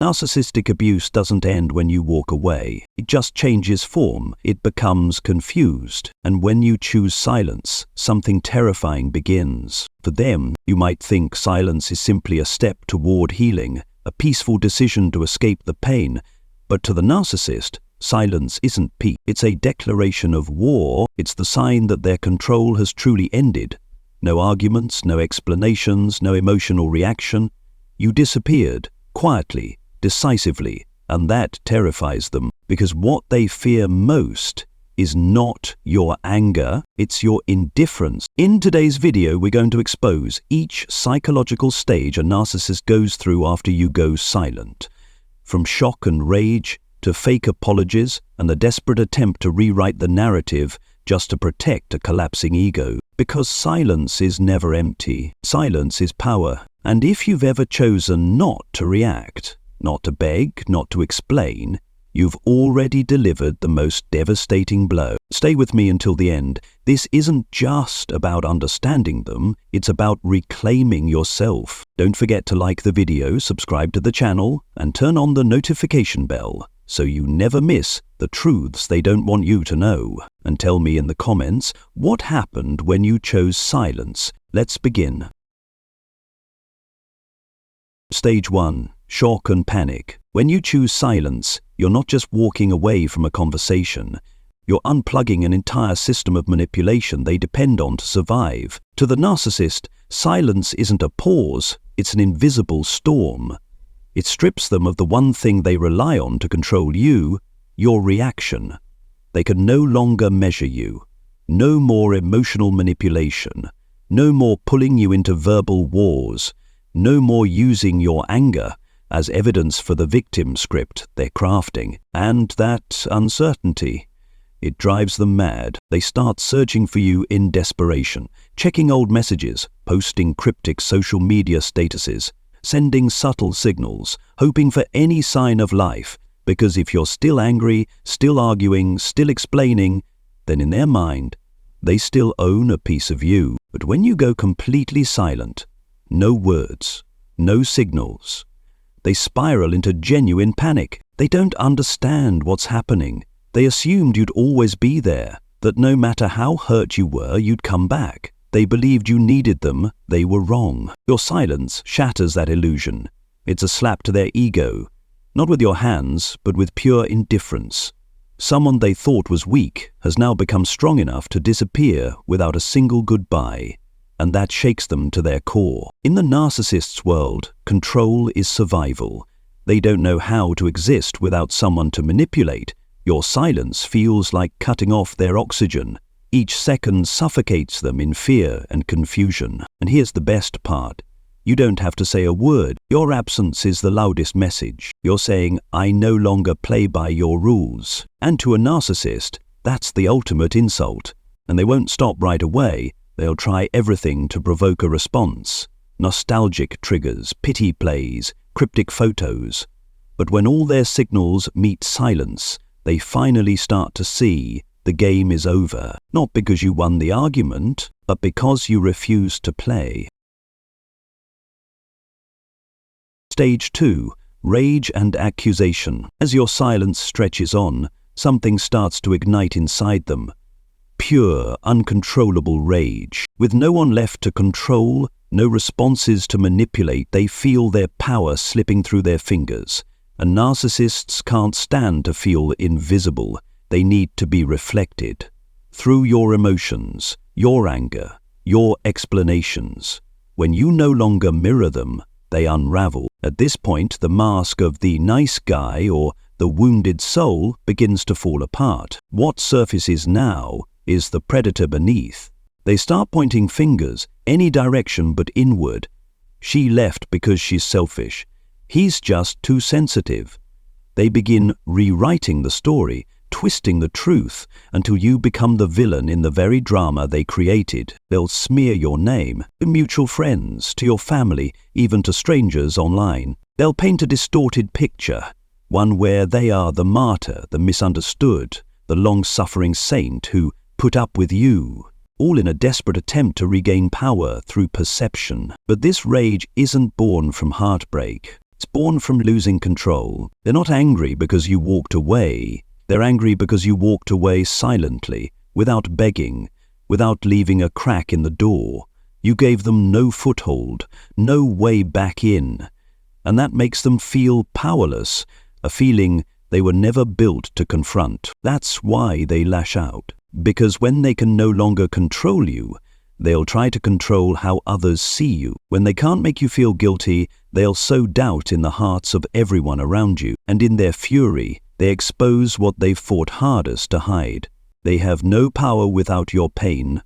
Narcissistic abuse doesn't end when you walk away. It just changes form. It becomes confused. And when you choose silence, something terrifying begins. For them, you might think silence is simply a step toward healing, a peaceful decision to escape the pain. But to the narcissist, silence isn't peace. It's a declaration of war. It's the sign that their control has truly ended. No arguments, no explanations, no emotional reaction. You disappeared, quietly, decisively, and that terrifies them, because what they fear most is not your anger, it's your indifference. In today's video, we're going to expose each psychological stage a narcissist goes through after you go silent. From shock and rage to fake apologies and the desperate attempt to rewrite the narrative just to protect a collapsing ego. Because silence is never empty. Silence is power. And if you've ever chosen not to react, not to beg, not to explain, you've already delivered the most devastating blow. Stay with me until the end. This isn't just about understanding them, it's about reclaiming yourself. Don't forget to like the video, subscribe to the channel, and turn on the notification bell so you never miss the truths they don't want you to know. And tell me in the comments, what happened when you chose silence? Let's begin. Stage 1. Shock and panic. When you choose silence, you're not just walking away from a conversation. You're unplugging an entire system of manipulation they depend on to survive. To the narcissist, silence isn't a pause, it's an invisible storm. It strips them of the one thing they rely on to control you, your reaction. They can no longer measure you. No more emotional manipulation. No more pulling you into verbal wars. No more using your anger as evidence for the victim script they're crafting. And that uncertainty, it drives them mad. They start searching for you in desperation, checking old messages, posting cryptic social media statuses, sending subtle signals, hoping for any sign of life, because if you're still angry, still arguing, still explaining, then in their mind, they still own a piece of you. But when you go completely silent, no words, no signals, they spiral into genuine panic. They don't understand what's happening. They assumed you'd always be there, that no matter how hurt you were, you'd come back. They believed you needed them. They were wrong. Your silence shatters that illusion. It's a slap to their ego, not with your hands, but with pure indifference. Someone they thought was weak has now become strong enough to disappear without a single goodbye. And that shakes them to their core. In the narcissist's world, control is survival. They don't know how to exist without someone to manipulate. Your silence feels like cutting off their oxygen. Each second suffocates them in fear and confusion. And here's the best part. You don't have to say a word. Your absence is the loudest message. You're saying, I no longer play by your rules. And to a narcissist, that's the ultimate insult. And they won't stop right away. They'll try everything to provoke a response. Nostalgic triggers, pity plays, cryptic photos. But when all their signals meet silence, they finally start to see the game is over. Not because you won the argument, but because you refused to play. Stage 2. Rage and accusation. As your silence stretches on, something starts to ignite inside them. Pure, uncontrollable rage. With no one left to control, no responses to manipulate, they feel their power slipping through their fingers. And narcissists can't stand to feel invisible. They need to be reflected. Through your emotions, your anger, your explanations. When you no longer mirror them, they unravel. At this point, the mask of the nice guy or the wounded soul begins to fall apart. What surfaces now is the predator beneath. They start pointing fingers, any direction but inward. She left because she's selfish. He's just too sensitive. They begin rewriting the story, twisting the truth, until you become the villain in the very drama they created. They'll smear your name, to mutual friends, to your family, even to strangers online. They'll paint a distorted picture, one where they are the martyr, the misunderstood, the long-suffering saint who put up with you, all in a desperate attempt to regain power through perception. But this rage isn't born from heartbreak. It's born from losing control. They're not angry because you walked away. They're angry because you walked away silently, without begging, without leaving a crack in the door. You gave them no foothold, no way back in. And that makes them feel powerless, a feeling they were never built to confront. That's why they lash out. Because when they can no longer control you, they'll try to control how others see you. When they can't make you feel guilty, they'll sow doubt in the hearts of everyone around you. And in their fury, they expose what they've fought hardest to hide. They have no power without your pain.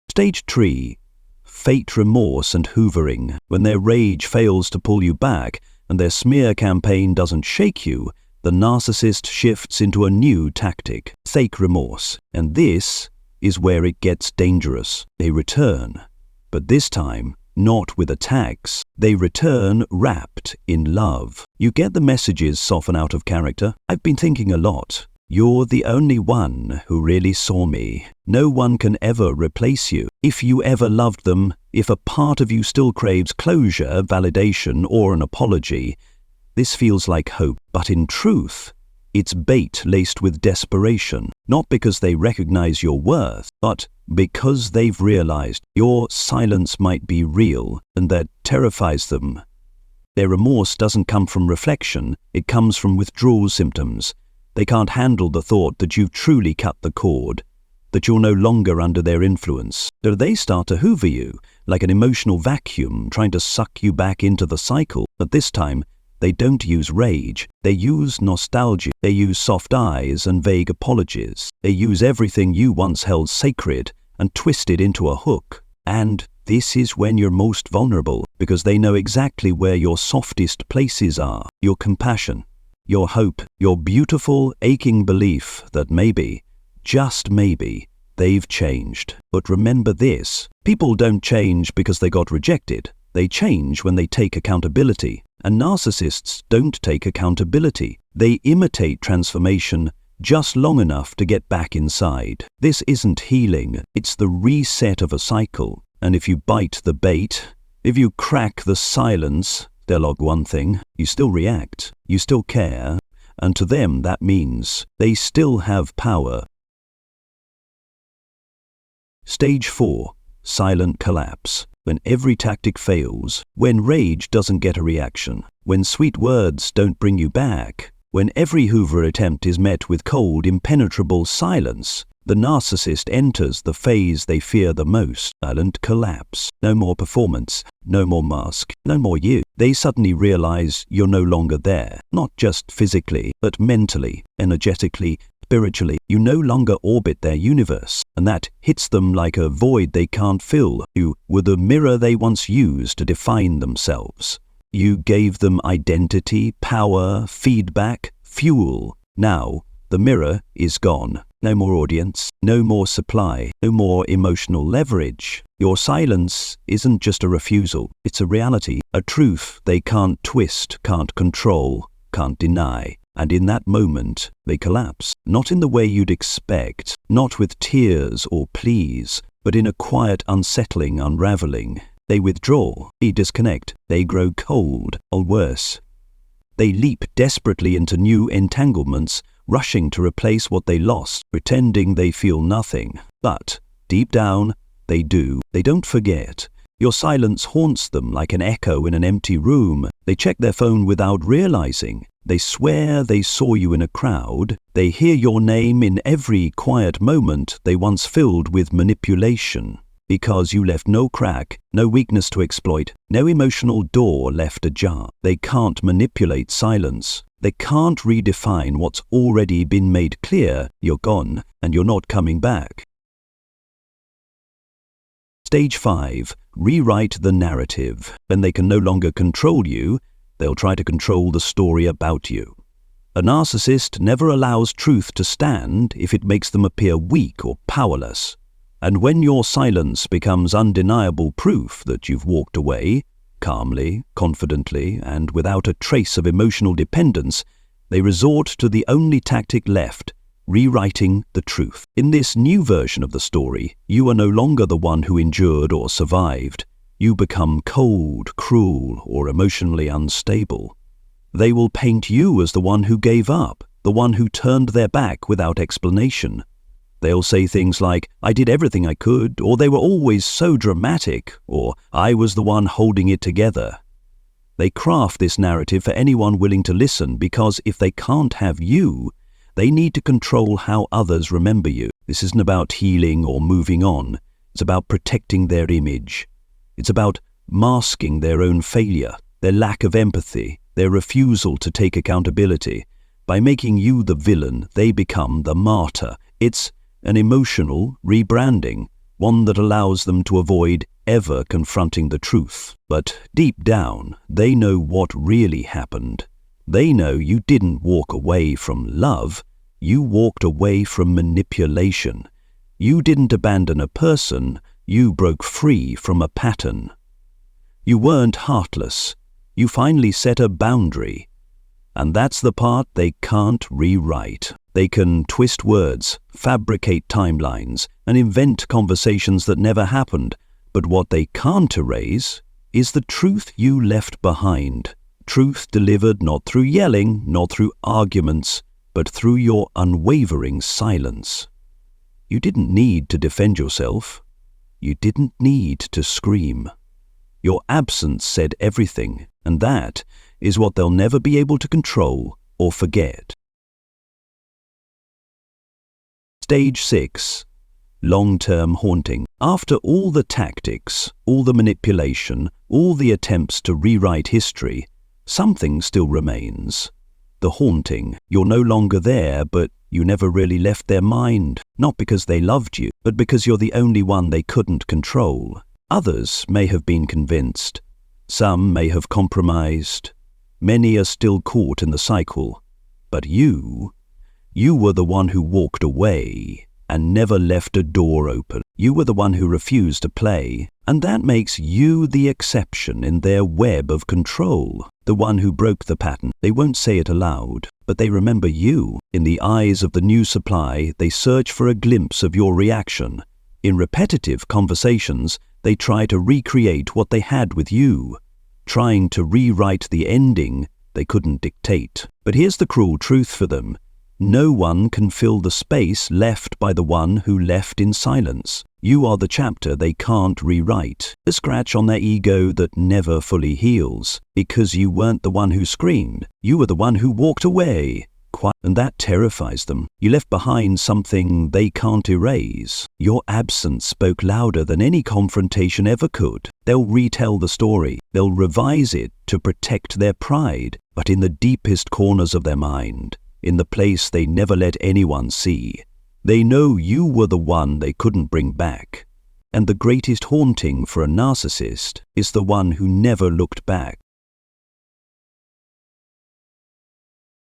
Stage 3. Fate, remorse, and hoovering. When their rage fails to pull you back and their smear campaign doesn't shake you, the narcissist shifts into a new tactic, fake remorse. And this is where it gets dangerous. They return, but this time, not with attacks. They return wrapped in love. You get the messages soften out of character. I've been thinking a lot. You're the only one who really saw me. No one can ever replace you. If you ever loved them, if a part of you still craves closure, validation, or an apology, this feels like hope. But in truth, it's bait laced with desperation. Not because they recognize your worth, but because they've realized your silence might be real and that terrifies them. Their remorse doesn't come from reflection, it comes from withdrawal symptoms. They can't handle the thought that you've truly cut the cord, that you're no longer under their influence. So they start to hoover you, like an emotional vacuum, trying to suck you back into the cycle. But this time, they don't use rage. They use nostalgia. They use soft eyes and vague apologies. They use everything you once held sacred and twist it into a hook. And this is when you're most vulnerable, because they know exactly where your softest places are. Your compassion, your hope, your beautiful, aching belief that maybe, just maybe, they've changed. But remember this, people don't change because they got rejected. They change when they take accountability. And narcissists don't take accountability. They imitate transformation just long enough to get back inside. This isn't healing, it's the reset of a cycle. And if you bite the bait, if you crack the silence, dialogue one thing, you still react, you still care, and to them that means they still have power. Stage 4. Silent collapse. When every tactic fails, when rage doesn't get a reaction, when sweet words don't bring you back, when every Hoover attempt is met with cold, impenetrable silence, the narcissist enters the phase they fear the most, silent collapse. No more performance, no more mask, no more you. They suddenly realize you're no longer there, not just physically, but mentally, energetically, spiritually. You no longer orbit their universe, and that hits them like a void they can't fill. You were the mirror they once used to define themselves. You gave them identity, power, feedback, fuel. Now, the mirror is gone. No more audience, no more supply, no more emotional leverage. Your silence isn't just a refusal, it's a reality, a truth they can't twist, can't control, can't deny. And in that moment, they collapse. Not in the way you'd expect, not with tears or pleas, but in a quiet, unsettling unraveling. They withdraw, they disconnect, they grow cold, or worse. They leap desperately into new entanglements, rushing to replace what they lost, pretending they feel nothing. But, deep down, they do. They don't forget. Your silence haunts them like an echo in an empty room. They check their phone without realizing. They swear they saw you in a crowd. They hear your name in every quiet moment they once filled with manipulation. Because you left no crack, no weakness to exploit, no emotional door left ajar. They can't manipulate silence. They can't redefine what's already been made clear. You're gone, and you're not coming back. Stage 5. Rewrite the narrative. When they can no longer control you, they'll try to control the story about you. A narcissist never allows truth to stand if it makes them appear weak or powerless. And when your silence becomes undeniable proof that you've walked away, calmly, confidently, and without a trace of emotional dependence, they resort to the only tactic left, rewriting the truth. In this new version of the story, you are no longer the one who endured or survived. You become cold, cruel, or emotionally unstable. They will paint you as the one who gave up, the one who turned their back without explanation. They'll say things like, "I did everything I could," or "They were always so dramatic," or "I was the one holding it together." They craft this narrative for anyone willing to listen because if they can't have you, they need to control how others remember you. This isn't about healing or moving on. It's about protecting their image. It's about masking their own failure, their lack of empathy, their refusal to take accountability. By making you the villain, they become the martyr. It's an emotional rebranding, one that allows them to avoid ever confronting the truth. But deep down, they know what really happened. They know you didn't walk away from love, you walked away from manipulation. You didn't abandon a person, you broke free from a pattern. You weren't heartless, you finally set a boundary. And that's the part they can't rewrite. They can twist words, fabricate timelines, and invent conversations that never happened. But what they can't erase is the truth you left behind. Truth delivered not through yelling, not through arguments, but through your unwavering silence. You didn't need to defend yourself. You didn't need to scream. Your absence said everything, and that is what they'll never be able to control or forget. Stage 6. Long-term haunting. After all the tactics, all the manipulation, all the attempts to rewrite history, something still remains. The haunting. You're no longer there, but you never really left their mind. Not because they loved you, but because you're the only one they couldn't control. Others may have been convinced. Some may have compromised. Many are still caught in the cycle. But you were the one who walked away and never left a door open. You were the one who refused to play, and that makes you the exception in their web of control, the one who broke the pattern. They won't say it aloud, but they remember you. In the eyes of the new supply, they search for a glimpse of your reaction. In repetitive conversations, they try to recreate what they had with you, trying to rewrite the ending they couldn't dictate. But here's the cruel truth for them. No one can fill the space left by the one who left in silence. You are the chapter they can't rewrite, a scratch on their ego that never fully heals. Because you weren't the one who screamed, you were the one who walked away. And that terrifies them. You left behind something they can't erase. Your absence spoke louder than any confrontation ever could. They'll retell the story. They'll revise it to protect their pride. But in the deepest corners of their mind, in the place they never let anyone see, they know you were the one they couldn't bring back. And the greatest haunting for a narcissist is the one who never looked back.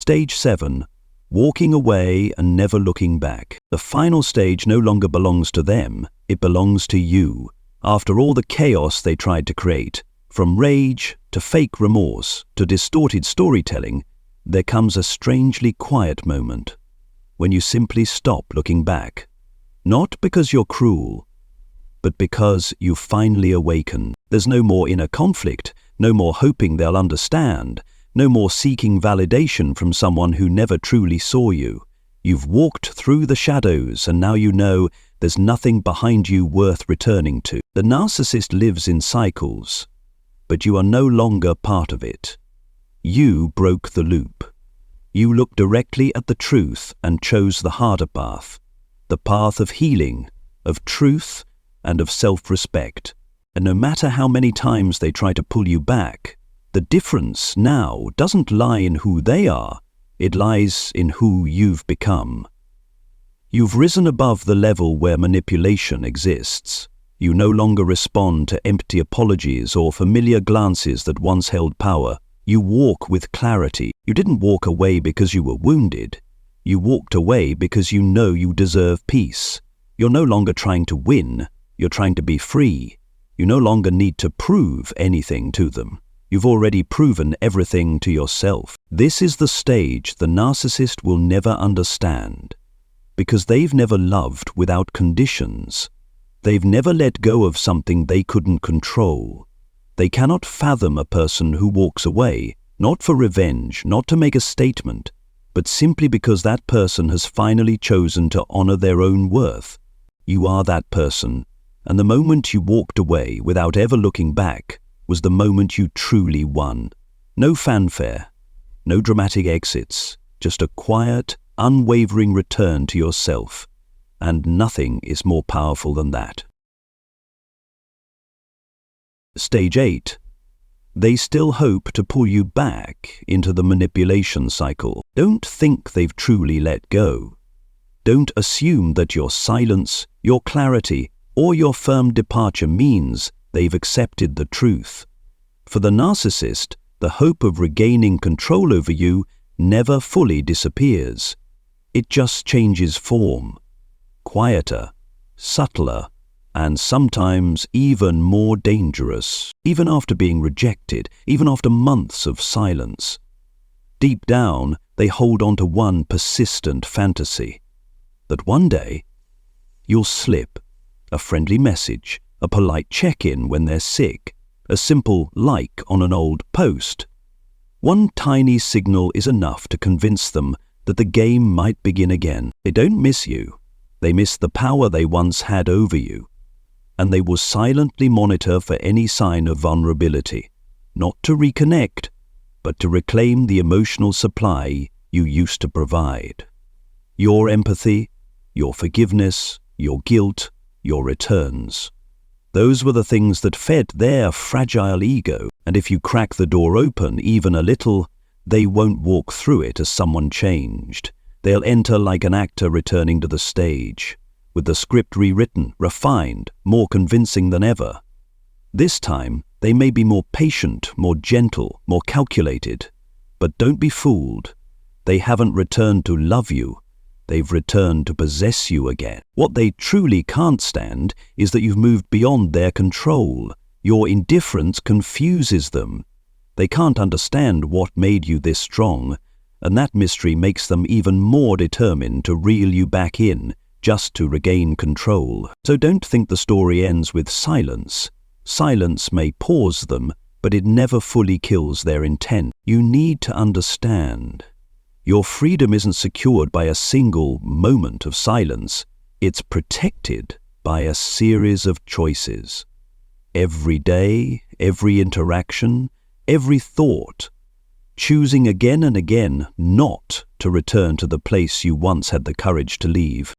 Stage 7. Walking away and never looking back. The final stage no longer belongs to them, it belongs to you. After all the chaos they tried to create, from rage to fake remorse to distorted storytelling, there comes a strangely quiet moment when you simply stop looking back. Not because you're cruel, but because you finally awaken. There's no more inner conflict, no more hoping they'll understand, no more seeking validation from someone who never truly saw you. You've walked through the shadows and now you know there's nothing behind you worth returning to. The narcissist lives in cycles, but you are no longer part of it. You broke the loop. You looked directly at the truth and chose the harder path, the path of healing, of truth, and of self-respect. And no matter how many times they try to pull you back, the difference now doesn't lie in who they are, it lies in who you've become. You've risen above the level where manipulation exists. You no longer respond to empty apologies or familiar glances that once held power. You walk with clarity. You didn't walk away because you were wounded. You walked away because you know you deserve peace. You're no longer trying to win, you're trying to be free. You no longer need to prove anything to them. You've already proven everything to yourself. This is the stage the narcissist will never understand, because they've never loved without conditions. They've never let go of something they couldn't control. They cannot fathom a person who walks away, not for revenge, not to make a statement, but simply because that person has finally chosen to honor their own worth. You are that person, and the moment you walked away without ever looking back was the moment you truly won. No fanfare, no dramatic exits, just a quiet, unwavering return to yourself. And nothing is more powerful than that. Stage 8. They still hope to pull you back into the manipulation cycle. Don't think they've truly let go. Don't assume that your silence, your clarity, or your firm departure means they've accepted the truth. For the narcissist, the hope of regaining control over you never fully disappears. It just changes form. Quieter, subtler, and sometimes even more dangerous, even after being rejected, even after months of silence. Deep down, they hold on to one persistent fantasy, that one day you'll slip, a friendly message, a polite check-in when they're sick, a simple like on an old post. One tiny signal is enough to convince them that the game might begin again. They don't miss you. They miss the power they once had over you. And they will silently monitor for any sign of vulnerability, not to reconnect, but to reclaim the emotional supply you used to provide. Your empathy, your forgiveness, your guilt, your returns. Those were the things that fed their fragile ego, and if you crack the door open even a little, they won't walk through it as someone changed. They'll enter like an actor returning to the stage, with the script rewritten, refined, more convincing than ever. This time, they may be more patient, more gentle, more calculated. But don't be fooled. They haven't returned to love you. They've returned to possess you again. What they truly can't stand is that you've moved beyond their control. Your indifference confuses them. They can't understand what made you this strong, and that mystery makes them even more determined to reel you back in, just to regain control. So don't think the story ends with silence. Silence may pause them, but it never fully kills their intent. You need to understand. Your freedom isn't secured by a single moment of silence. It's protected by a series of choices. Every day, every interaction, every thought, choosing again and again not to return to the place you once had the courage to leave.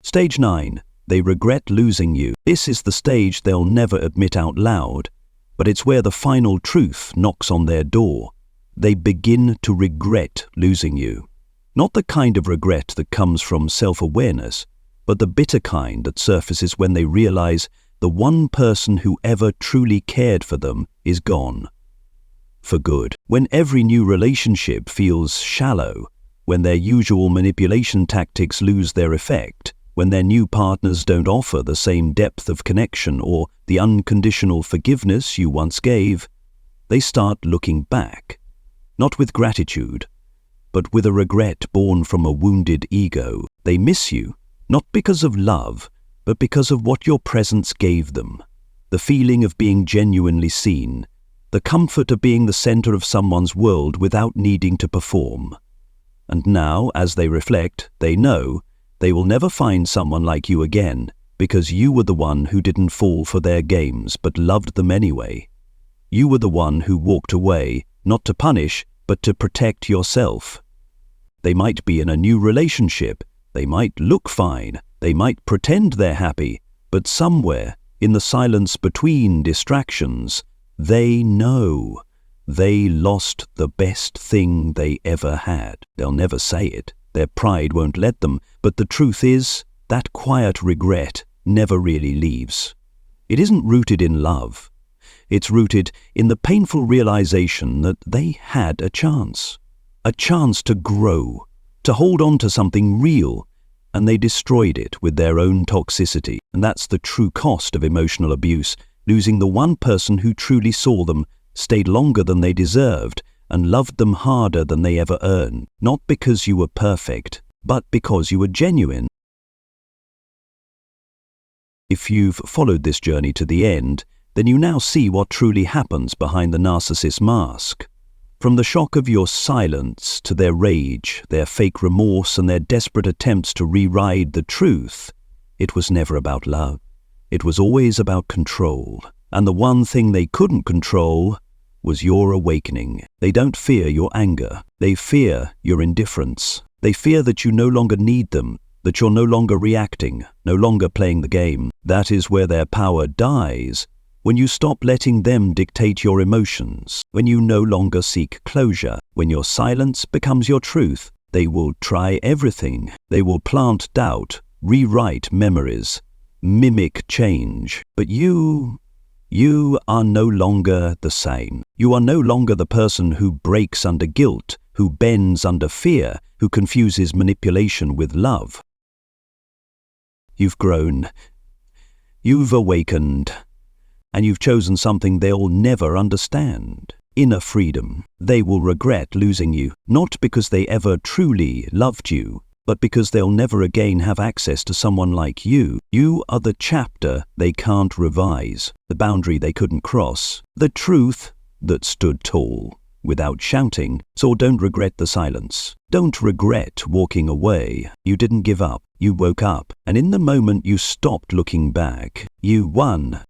Stage 9. They regret losing you. This is the stage they'll never admit out loud, but it's where the final truth knocks on their door. They begin to regret losing you. Not the kind of regret that comes from self-awareness, but the bitter kind that surfaces when they realize the one person who ever truly cared for them is gone. For good. When every new relationship feels shallow, when their usual manipulation tactics lose their effect, when their new partners don't offer the same depth of connection or the unconditional forgiveness you once gave, they start looking back, not with gratitude, but with a regret born from a wounded ego. They miss you, not because of love, but because of what your presence gave them. The feeling of being genuinely seen, the comfort of being the center of someone's world without needing to perform. And now, as they reflect, they know they will never find someone like you again, because you were the one who didn't fall for their games but loved them anyway. You were the one who walked away, not to punish, but to protect yourself. They might be in a new relationship, they might look fine, they might pretend they're happy, but somewhere, in the silence between distractions, they know they lost the best thing they ever had. They'll never say it. Their pride won't let them, but the truth is, that quiet regret never really leaves. It isn't rooted in love. It's rooted in the painful realization that they had a chance to grow, to hold on to something real, and they destroyed it with their own toxicity. And that's the true cost of emotional abuse, losing the one person who truly saw them, stayed longer than they deserved, and loved them harder than they ever earned, not because you were perfect, but because you were genuine. If you've followed this journey to the end, then you now see what truly happens behind the narcissist's mask. From the shock of your silence to their rage, their fake remorse, and their desperate attempts to rewrite the truth, it was never about love. It was always about control. And the one thing they couldn't control was your awakening. They don't fear your anger. They fear your indifference. They fear that you no longer need them, that you're no longer reacting, no longer playing the game. That is where their power dies. When you stop letting them dictate your emotions, when you no longer seek closure, when your silence becomes your truth, they will try everything. They will plant doubt, rewrite memories, mimic change. But you are no longer the same. You are no longer the person who breaks under guilt, who bends under fear, who confuses manipulation with love. You've grown. You've awakened. And you've chosen something they'll never understand. Inner freedom. They will regret losing you, not because they ever truly loved you, but because they'll never again have access to someone like you. You are the chapter they can't revise, the boundary they couldn't cross, the truth that stood tall, without shouting. So don't regret the silence. Don't regret walking away. You didn't give up. You woke up. And in the moment you stopped looking back, you won.